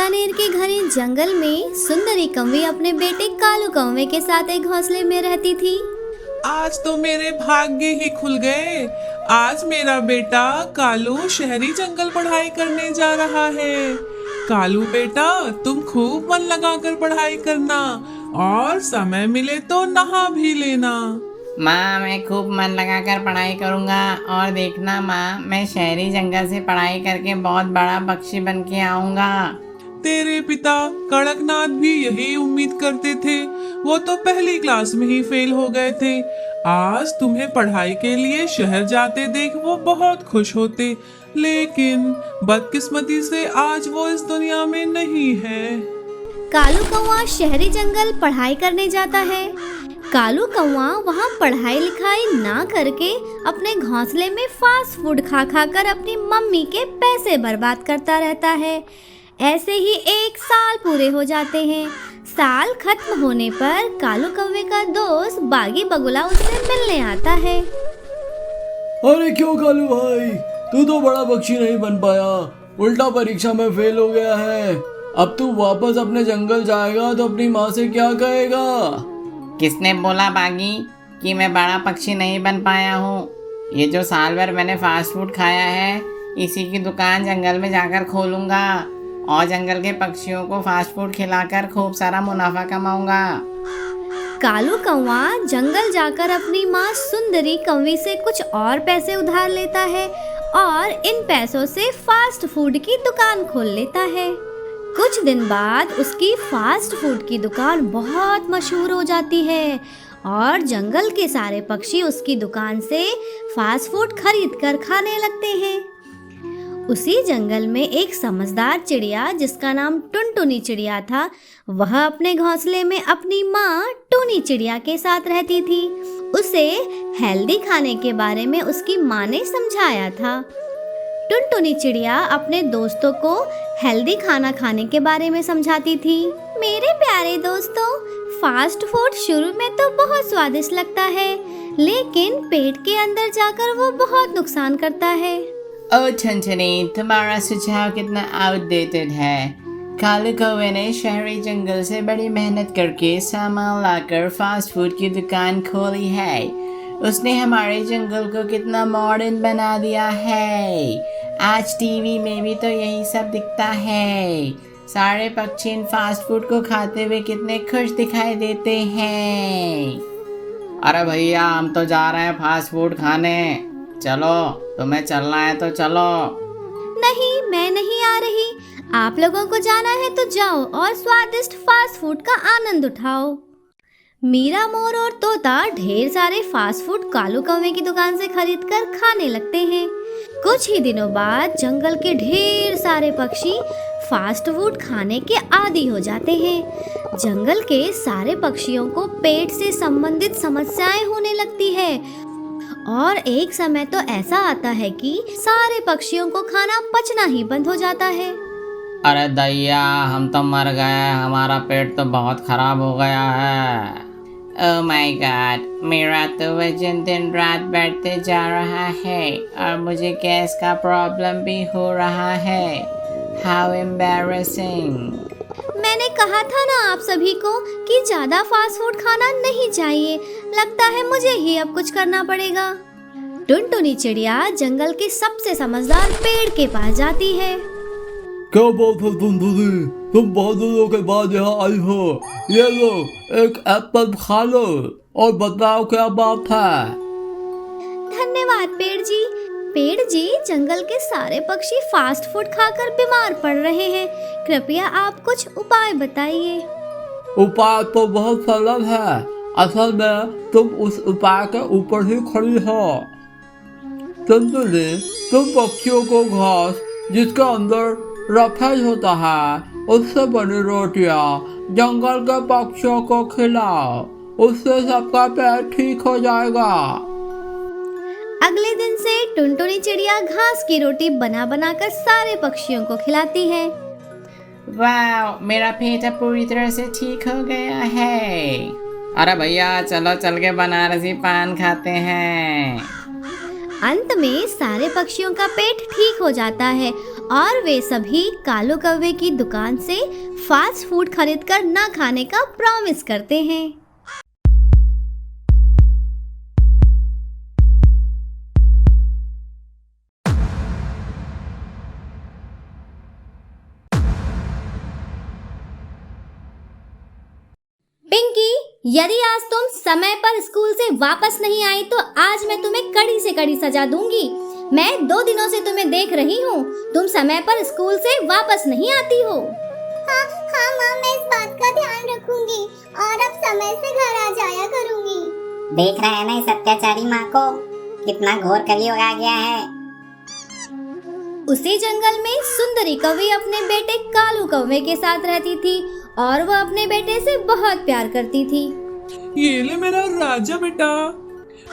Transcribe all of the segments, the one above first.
बीकानेर के घने जंगल में सुंदरी कौवे अपने बेटे कालू कौवे के साथ एक घोंसले में रहती थी। आज तो मेरे भाग्य ही खुल गए। आज मेरा बेटा कालू शहरी जंगल पढ़ाई करने जा रहा है। कालू बेटा, तुम खूब मन लगाकर पढ़ाई करना और समय मिले तो नहा भी लेना। माँ, मैं खूब मन लगाकर पढ़ाई करूँगा और देखना माँ, मैं शहरी जंगल से पढ़ाई करके बहुत बड़ा पक्षी बन के आऊँगा। तेरे पिता कड़कनाथ भी यही उम्मीद करते थे। वो तो पहली क्लास में ही फेल हो गए थे। आज तुम्हें पढ़ाई के लिए शहर जाते देख वो बहुत खुश होते, लेकिन बदकिस्मती से आज वो इस दुनिया में नहीं है। कालू कौवा शहरी जंगल पढ़ाई करने जाता है। कालू कौवा वहाँ पढ़ाई लिखाई ना करके अपने घोंसले में फास्ट फूड खा खा कर अपनी मम्मी के पैसे बर्बाद करता रहता है। ऐसे ही एक साल पूरे हो जाते हैं। साल खत्म होने पर कालू कौवे का दोस्त बागी बगुला उससे मिलने आता है। अरे क्यों कालू भाई, तू तो बड़ा पक्षी नहीं बन पाया, उल्टा परीक्षा में फेल हो गया है। अब तू वापस अपने जंगल जाएगा तो अपनी माँ से क्या कहेगा? किसने बोला बागी कि मैं बड़ा पक्षी नहीं बन पाया हूँ? ये जो साल भर मैंने फास्ट फूड खाया है, इसी की दुकान जंगल में जाकर खोलूँगा और जंगल के पक्षियों को फास्ट फूड खिलाकर खूब सारा मुनाफा कमाऊंगा। कालू कौवा जंगल जाकर अपनी माँ सुंदरी कौवी से कुछ और पैसे उधार लेता है और इन पैसों से फास्ट फूड की दुकान खोल लेता है। कुछ दिन बाद उसकी फास्ट फूड की दुकान बहुत मशहूर हो जाती है और जंगल के सारे पक्षी उसकी दुकान से फास्ट फूड खरीद कर खाने लगते हैं। उसी जंगल में एक समझदार चिड़िया जिसका नाम टुनटुनी चिड़िया था, वह अपने घोंसले में अपनी माँ टूनी चिड़िया के साथ रहती थी। उसे हेल्दी खाने के बारे में उसकी माँ ने समझाया था। टुनटुनी चिड़िया अपने दोस्तों को हेल्दी खाना खाने के बारे में समझाती थी। मेरे प्यारे दोस्तों, फास्ट फूड शुरू में तो बहुत स्वादिष्ट लगता है, लेकिन पेट के अंदर जाकर वो बहुत नुकसान करता है। ओ छनछनी, तुम्हारा सुझाव कितना आउटडेटेड है। कालू कौवे ने शहरी जंगल से बड़ी मेहनत करके सामान लाकर फास्ट फूड की दुकान खोली है। उसने हमारे जंगल को कितना मॉडर्न बना दिया है। आज टीवी में भी तो यही सब दिखता है। सारे पक्षी इन फास्ट फूड को खाते हुए कितने खुश दिखाई देते हैं। अरे भैया, हम तो जा रहे हैं फास्ट फूड खाने। चलो, तुम्हें चलना है तो चलो। नहीं, मैं नहीं आ रही। आप लोगों को जाना है तो जाओ और स्वादिष्ट फास्ट फूड का आनंद उठाओ। मीरा मोर और तोता ढेर सारे फास्ट फूड कालू कौवे की दुकान से खरीद कर खाने लगते हैं। कुछ ही दिनों बाद जंगल के ढेर सारे पक्षी फास्ट फूड खाने के आदी हो जाते हैं। जंगल के सारे पक्षियों को पेट से संबंधित समस्याएं होने लगती है और एक समय तो ऐसा आता है कि सारे पक्षियों को खाना पचना ही बंद हो जाता है। अरे दैया, हम तो मर गए, हमारा पेट तो बहुत खराब हो गया है। ओह माय गॉड, मेरा तो वजन दिन रात बढ़ते जा रहा है और मुझे गैस का प्रॉब्लम भी हो रहा है। How embarrassing. मैंने कहा था ना आप सभी को कि ज्यादा फास्ट फूड खाना नहीं चाहिए। लगता है मुझे ही अब कुछ करना पड़ेगा। टुनटुनी चिड़िया जंगल के सबसे समझदार पेड़ के पास जाती है। क्या बात है टुनटुनी, तुम बहुत दिनों के बाद यहाँ आई हो। ये लो, एक एप्पल खा लो और बताओ क्या बात है। धन्यवाद पेड़ जी। पेड़ जी, जंगल के सारे पक्षी फास्ट फूड खाकर बीमार पड़ रहे हैं। कृपया आप कुछ उपाय बताइए। उपाय तो बहुत सरल है। असल में तुम उस उपाय के ऊपर ही खड़ी हो। टुनटुनी, तुम पक्षियों को घास जिसके अंदर रफेज होता है उससे बनी रोटियां जंगल के पक्षियों को खिलाओ। उससे सबका पेट ठीक हो जाएगा। अगले दिन से टुनटुनी चिड़िया घास की रोटी बना बना कर सारे पक्षियों को खिलाती है। वाह, मेरा पेट अब पूरी तरह से ठीक हो गया है। अरे भैया, चलो चल के बनारसी पान खाते हैं। अंत में सारे पक्षियों का पेट ठीक हो जाता है और वे सभी कालू कौवे की दुकान से फास्ट फूड खरीदकर ना खाने का प्रॉमिस करते हैं। पिंकी, यदि आज तुम समय पर स्कूल से वापस नहीं आई तो आज मैं तुम्हें कड़ी से कड़ी सजा दूंगी। मैं 2 दिनों से तुम्हें देख रही हूँ, तुम समय पर स्कूल से वापस नहीं आती हो। हाँ माँ, मैं इस बात का ध्यान रखूंगी और अब समय से घर आ जाया करूंगी। देख रहे हैं ना इस अत्याचारी माँ को, कितना घोर कलयुग आ गया है। उसी जंगल में सुंदरी कौवी अपने बेटे कालू कौवे के साथ रहती थी और वह अपने बेटे से बहुत प्यार करती थी। ये ले मेरा राजा बेटा,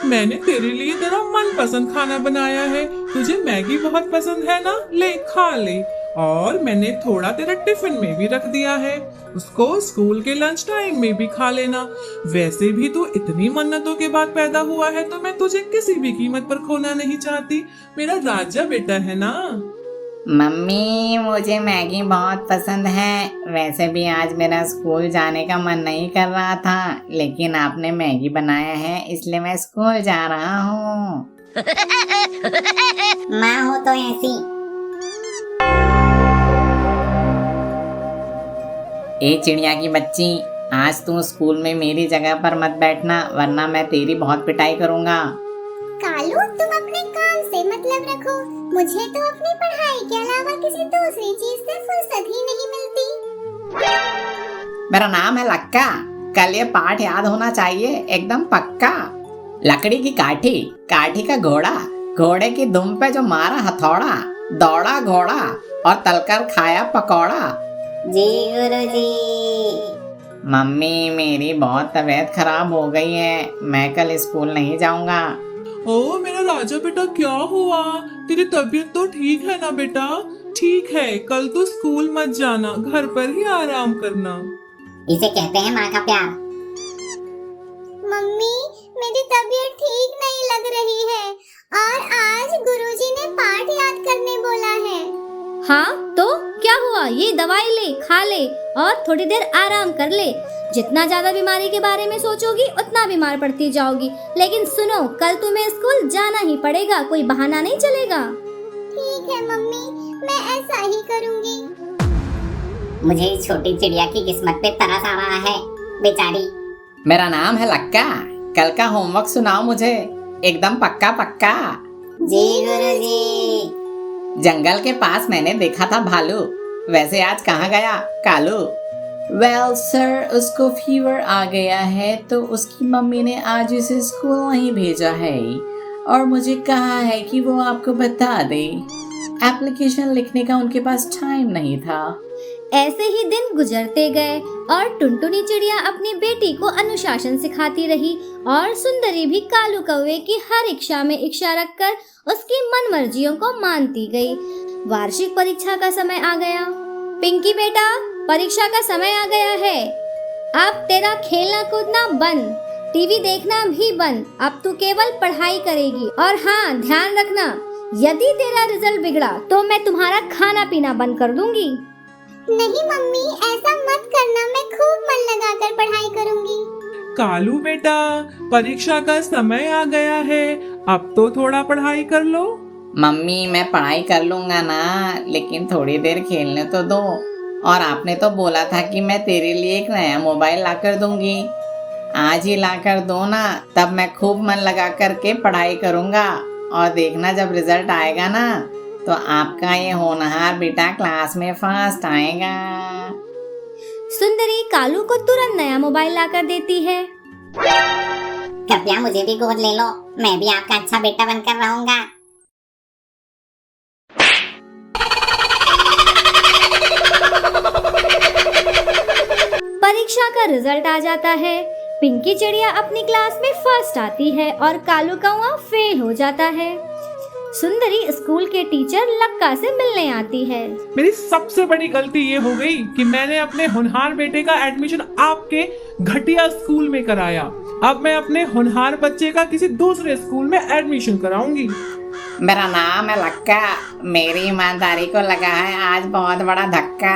मैंने तेरे लिए तेरा मनपसंद खाना बनाया है। तुझे मैगी बहुत पसंद है ना, ले खा ले। और मैंने थोड़ा तेरे टिफिन में भी रख दिया है, उसको स्कूल के लंच टाइम में भी खा लेना। वैसे भी तू इतनी मन्नतों के बाद पैदा हुआ है तो मैं तुझे किसी भी कीमत पर खोना नहीं चाहती। मेरा राजा बेटा है ना। मम्मी, मुझे मैगी बहुत पसंद है। वैसे भी आज मेरा स्कूल जाने का मन नहीं कर रहा था, लेकिन आपने मैगी बनाया है इसलिए मैं स्कूल जा रहा हूँ। माँ हो तो ऐसी। ए चिड़िया की बच्ची, आज तू स्कूल में मेरी जगह पर मत बैठना, वरना मैं तेरी बहुत पिटाई करूँगा। कालू, तुम अपने काम से मतलब रखो। मुझे तो अपनी पढ़ाई के अलावा किसी दूसरी चीज से फुर्सत ही नहीं मिलती। मेरा नाम है लक्का, कल ये पाठ याद होना चाहिए एकदम पक्का। लकड़ी की काठी, काठी का घोड़ा, घोड़े की दुम पे जो मारा हथौड़ा, दौड़ा घोड़ा और तलकर खाया पकौड़ा। जी गुरुजी। मम्मी, मेरी बहुत तबीयत खराब हो गई है, मैं कल स्कूल नहीं जाऊंगा। ओ मेरा राजा बेटा, क्या हुआ? तेरी तबीयत तो ठीक है ना बेटा? ठीक है, कल तो स्कूल मत जाना, घर पर ही आराम करना। इसे कहते हैं माँ का प्यार। मम्मी, मेरी तबीयत ठीक नहीं लग रही है और आज गुरुजी ने पाठ याद करने बोला है। हाँ तो क्या हुआ, ये दवाई ले, खा ले और थोड़ी देर आराम कर ले। जितना ज्यादा बीमारी के बारे में सोचोगी उतना बीमार पड़ती जाओगी। लेकिन सुनो, कल तुम्हें स्कूल जाना ही पड़ेगा, कोई बहाना नहीं चलेगा। ठीक है मम्मी, मैं ऐसा ही करूँगी। मुझे इस छोटी चिड़िया की किस्मत पे तरस आ रहा है, बेचारी। मेरा नाम है लक्का, कल का होमवर्क सुनाओ मुझे, एकदम पक्का पक्का। जी गुरुजी। जंगल के पास मैंने देखा था भालू, वैसे आज कहाँ गया कालू? वेल सर, उसको फीवर आ गया है तो उसकी मम्मी ने आज उसे स्कूल नहीं भेजा है और मुझे कहा है कि वो आपको बता दे। एप्लीकेशन लिखने का उनके पास टाइम नहीं था। ऐसे ही दिन गुजरते गए और टुनटुनी चिड़िया अपनी बेटी को अनुशासन सिखाती रही और सुंदरी भी कालू कौवे की हर इच्छा में इच्छा रखकर उसकी मन मर्जियों को मानती गई। वार्षिक परीक्षा का समय आ गया। पिंकी बेटा, परीक्षा का समय आ गया है। अब तेरा खेलना कूदना बंद, टीवी देखना भी बंद। अब तू केवल पढ़ाई करेगी। और हाँ, ध्यान रखना, यदि तेरा रिजल्ट बिगड़ा तो मैं तुम्हारा खाना पीना बंद कर दूंगी। नहीं मम्मी, ऐसा मत करना, मैं खूब मन लगाकर पढ़ाई करूँगी। कालू बेटा, परीक्षा का समय आ गया है, अब तो थोड़ा पढ़ाई कर लो। मम्मी, मैं पढ़ाई कर लूंगा ना, लेकिन थोड़ी देर खेलने तो दो। और आपने तो बोला था कि मैं तेरे लिए एक नया मोबाइल लाकर दूंगी। आज ही लाकर दो ना, तब मैं खूब मन लगा करके पढ़ाई करूंगा। और देखना, जब रिजल्ट आएगा ना तो आपका ये होनहार बेटा क्लास में फर्स्ट आएगा। सुंदरी कालू को तुरंत नया मोबाइल लाकर देती है। कृपया मुझे भी गोद ले लो, मैं भी आपका अच्छा बेटा बनकर रहूंगा। परीक्षा का रिजल्ट आ जाता है। पिंकी चिड़िया अपनी क्लास में फर्स्ट आती है और कालू कौवा फेल हो जाता है। सुंदरी स्कूल के टीचर लक्का से मिलने आती है। मेरी सबसे बड़ी गलती ये हो गई कि मैंने अपने होनहार बेटे का एडमिशन आपके घटिया स्कूल में कराया। अब मैं अपने होनहार बच्चे का किसी दूसरे स्कूल में एडमिशन कराऊंगी। मेरा नाम है लक्का। मेरी ईमानदारी को लगा है आज बहुत बड़ा धक्का।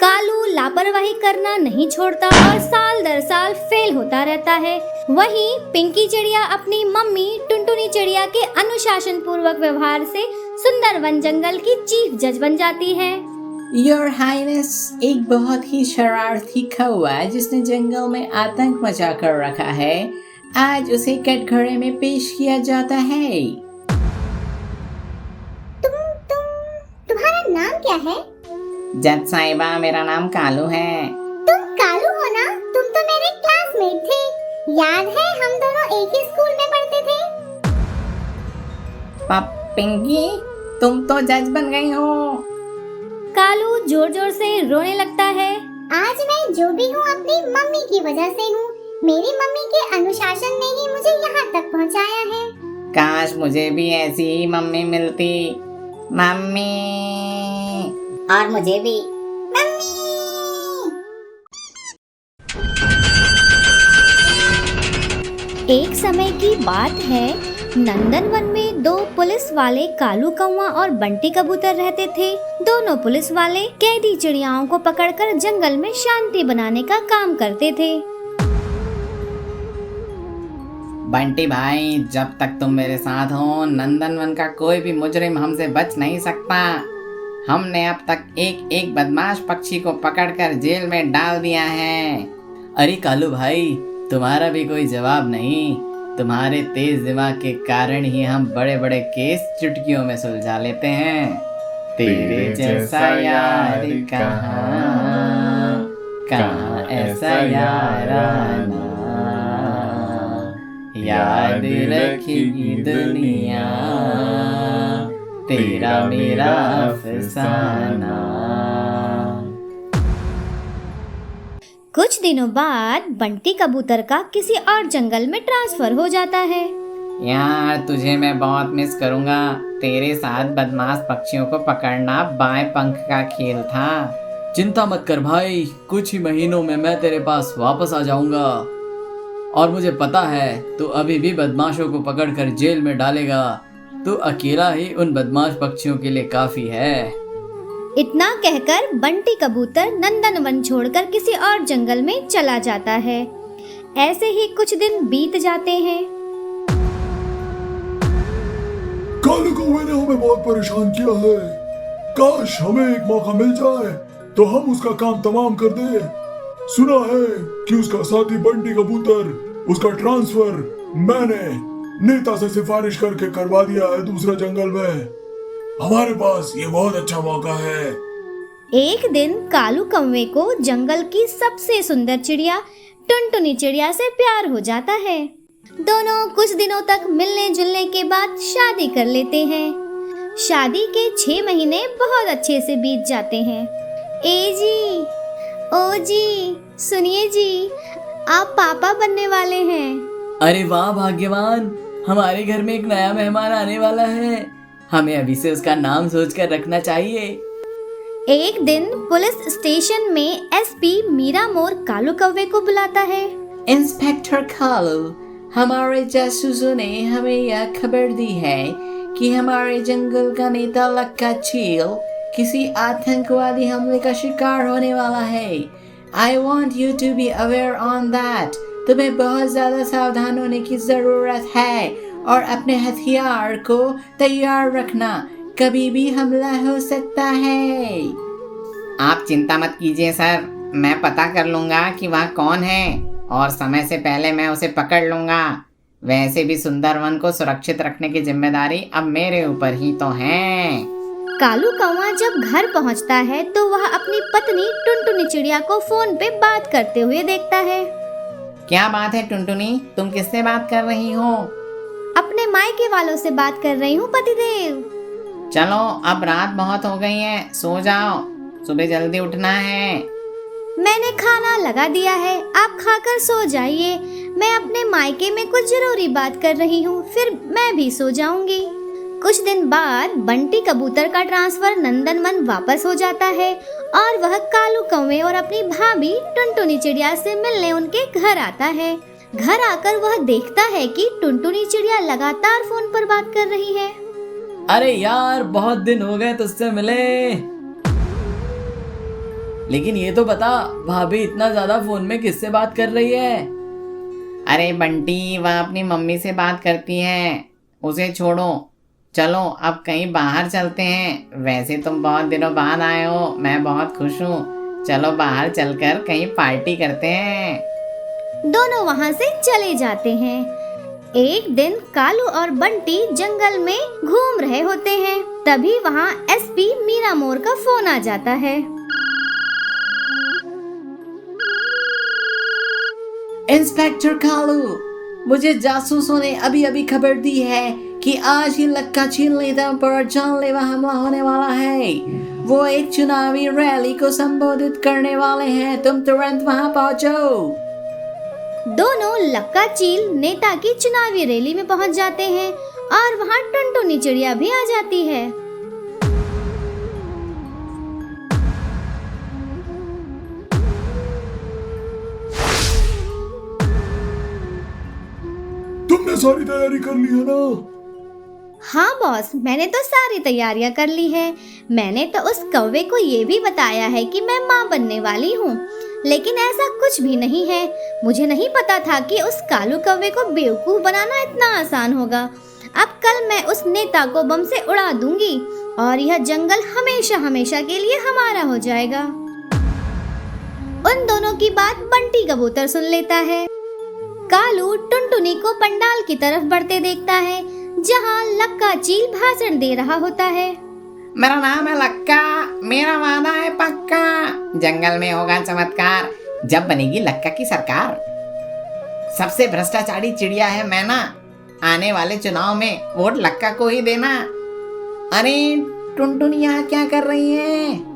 कालू लापरवाही करना नहीं छोड़ता और साल दर साल फेल होता रहता है। वहीं पिंकी चिड़िया अपनी मम्मी टुनटुनी चिड़िया के अनुशासन पूर्वक व्यवहार से सुंदरवन जंगल की चीफ जज बन जाती है। योर हाइनेस, एक बहुत ही शरारती कौवा जिसने जंगल में आतंक मचा कर रखा है, आज उसे कटघरे में पेश किया जाता है। तुम्हारा नाम क्या है? जज साहिबा, मेरा नाम कालू है। तुम कालू हो ना? तुम तो मेरे क्लासमेट थे। याद है हम दोनों एक ही स्कूल में पढ़ते थे। पिंकी, तुम तो जज बन गई हो। कालू जोर जोर से रोने लगता है। आज मैं जो भी हूँ अपनी मम्मी की वजह से हूँ। मेरी मम्मी के अनुशासन ने ही मुझे यहाँ तक पहुँचाया है। काश मुझे भी ऐसी ही मम्मी मिलती। मम्मी। और मुझे भी। एक समय की बात है, नंदनवन में दो पुलिस वाले कालू कौवा और बंटी कबूतर रहते थे। दोनों पुलिस वाले कैदी चिड़ियाओं को पकड़कर जंगल में शांति बनाने का काम करते थे। बंटी भाई, जब तक तुम मेरे साथ हो नंदनवन का कोई भी मुजरिम हमसे बच नहीं सकता। हमने अब तक एक एक बदमाश पक्षी को पकड़कर जेल में डाल दिया है। अरे कालू भाई, तुम्हारा भी कोई जवाब नहीं। तुम्हारे तेज दिमाग के कारण ही हम बड़े बड़े केस चुटकियों में सुलझा लेते हैं। तेरे जैसा यार कहाँ, कहाँ ऐसा याराना, याद रखेगी दुनिया तेरा मेरा अफसाना। कुछ दिनों बाद बंटी कबूतर का किसी और जंगल में ट्रांसफर हो जाता है। यार, तुझे मैं बहुत मिस करूंगा। तेरे साथ बदमाश पक्षियों को पकड़ना बाएं पंख का खेल था। चिंता मत कर भाई, कुछ ही महीनों में मैं तेरे पास वापस आ जाऊंगा। और मुझे पता है तू अभी भी बदमाशों को पकड़कर जेल में डालेगा। तू अकेला ही उन बदमाश पक्षियों के लिए काफी है। इतना कहकर बंटी कबूतर नंदनवन छोड़कर किसी और जंगल में चला जाता है। ऐसे ही कुछ दिन बीत जाते हैं। कालू कौवे ने हमें बहुत परेशान किया है। काश हमें एक मौका मिल जाए तो हम उसका काम तमाम कर दें। सुना है कि उसका साथी बंटी कबूतर, उसका ट्रांसफर मैंने नेता से सिफारिश करके करवा दिया है दूसरे जंगल में। हमारे पास ये बहुत अच्छा मौका है। एक दिन कालू कौवे को जंगल की सबसे सुंदर चिड़िया टुनटुनी चिड़िया से प्यार हो जाता है। दोनों कुछ दिनों तक मिलने जुलने के बाद शादी कर लेते हैं। शादी के 6 महीने बहुत अच्छे से बीत जाते हैं। ए जी, ओ जी, सुनिए जी, आप पापा बनने वाले हैं। अरे वाह भाग्यवान, हमारे घर में एक नया मेहमान आने वाला है। हमें अभी से उसका नाम सोचकर रखना चाहिए। एक दिन पुलिस स्टेशन में एसपी मीरा मोर कालू कौवे को बुलाता है। इंस्पेक्टर कालू, हमारे जासूसों ने हमें यह खबर दी है कि हमारे जंगल का नेता लक्का चील किसी आतंकवादी हमले का शिकार होने वाला है। I want you to be aware on that. तुम्हें बहुत ज्यादा सावधान होने की जरूरत है और अपने हथियार को तैयार रखना, कभी भी हमला हो सकता है। आप चिंता मत कीजिए सर, मैं पता कर लूंगा कि वह कौन है और समय से पहले मैं उसे पकड़ लूंगा। वैसे भी सुंदरवन को सुरक्षित रखने की जिम्मेदारी अब मेरे ऊपर ही तो है। कालू कौवा जब घर पहुंचता है तो वह अपनी पत्नी टुनटुनी चिड़िया को फोन पे बात करते हुए देखता है। क्या बात है टुनटुनी, तुम किससे बात कर रही हो? अपने मायके वालों से बात कर रही हूँ पतिदेव। चलो अब रात बहुत हो गई है, सो जाओ, सुबह जल्दी उठना है। मैंने खाना लगा दिया है, आप खाकर सो जाइए। मैं अपने मायके में कुछ जरूरी बात कर रही हूँ, फिर मैं भी सो जाऊंगी। कुछ दिन बाद बंटी कबूतर का ट्रांसफर नंदनवन वापस हो जाता है और वह कालू कौवे और अपनी भाभी टुनटुनी चिड़िया से मिलने उनके घर आता है। घर आकर वह देखता है कि टुनटुनी चिड़िया लगातार फोन पर बात कर रही है। अरे यार बहुत दिन हो गए तुझसे मिले। लेकिन ये तो बता, भाभी इतना ज्यादा फोन में किससे बात कर रही है? अरे बंटी, वह अपनी मम्मी से बात करती है, उसे छोड़ो। चलो अब कहीं बाहर चलते हैं। वैसे तुम बहुत दिनों बाद आए हो, मैं बहुत खुश हूँ। चलो बाहर चलकर कहीं पार्टी करते हैं। दोनों वहां से चले जाते हैं। एक दिन कालू और बंटी जंगल में घूम रहे होते हैं। तभी वहां एसपी मीरा मोर का फोन आ जाता है। इंस्पेक्टर कालू, मुझे जासूसों ने अभी अभी खबर दी है कि आज ही लक्का झील नेता पर जानलेवा हमला होने वाला है। वो एक चुनावी रैली को संबोधित करने वाले हैं। तुम तुरंत वहां पहुंचो। दोनों लक्का चील नेता की चुनावी रैली में पहुंच जाते हैं और वहां टुनटुनी चिड़िया भी आ जाती है। तुमने सारी तैयारी कर ली है ना? हाँ बॉस, मैंने तो सारी तैयारियां कर ली है। मैंने तो उस कौवे को ये भी बताया है कि मैं माँ बनने वाली हूँ, लेकिन ऐसा कुछ भी नहीं है। मुझे नहीं पता था कि उस कालू कौवे को बेवकूफ बनाना इतना आसान होगा। अब कल मैं उस नेता को बम से उड़ा दूंगी और यह जंगल हमेशा हमेशा के लिए हमारा हो जाएगा। उन दोनों की बात बंटी कबूतर सुन लेता है। कालू टुनटुनी को पंडाल की तरफ बढ़ते देखता है, जहाँ लक्का चील भाषण दे रहा होता है। मेरा नाम है लक्का, मेरा वादा है पक्का, जंगल में होगा चमत्कार जब बनेगी लक्का की सरकार। सबसे भ्रष्टाचारी चिड़िया है मैना, आने वाले चुनाव में वोट लक्का को ही देना। अरे टुनटुनी यहाँ क्या कर रही है?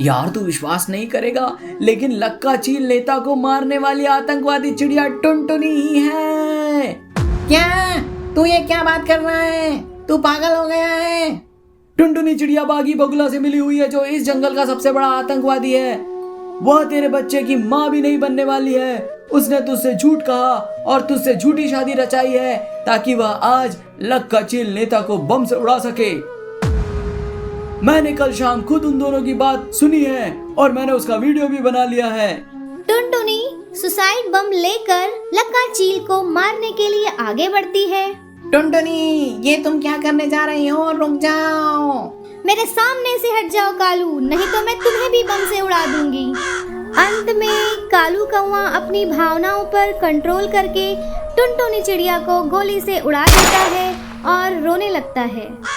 यार तू विश्वास नहीं करेगा, लेकिन लक्का चील नेता को मारने वाली आतंकवादी चिड़िया टुनटुनी ही है। क्या तू ये क्या बात कर रहा है? तू पागल हो गया है? टुनटुनी चिड़िया बागी बगुला से मिली हुई है, जो इस जंगल का सबसे बड़ा आतंकवादी है। वह तेरे बच्चे की माँ भी नहीं बनने वाली है। उसने तुझसे झूठ कहा और तुझसे झूठी शादी रचाई है ताकि वह आज लक्का चील नेता को बम से उड़ा सके। मैंने कल शाम खुद उन दोनों की बात सुनी है और मैंने उसका वीडियो भी बना लिया है। टुनटुनी सुसाइड बम लेकर लक्का चील को मारने के लिए आगे बढ़ती है। टुनटुनी, ये तुम क्या करने जा रही हो? रुक जाओ। मेरे सामने से हट जाओ कालू, नहीं तो मैं तुम्हें भी बम से उड़ा दूंगी। अंत में कालू कौवा अपनी भावनाओं पर कंट्रोल करके टुनटुनी चिड़िया को गोली से उड़ा देता है और रोने लगता है।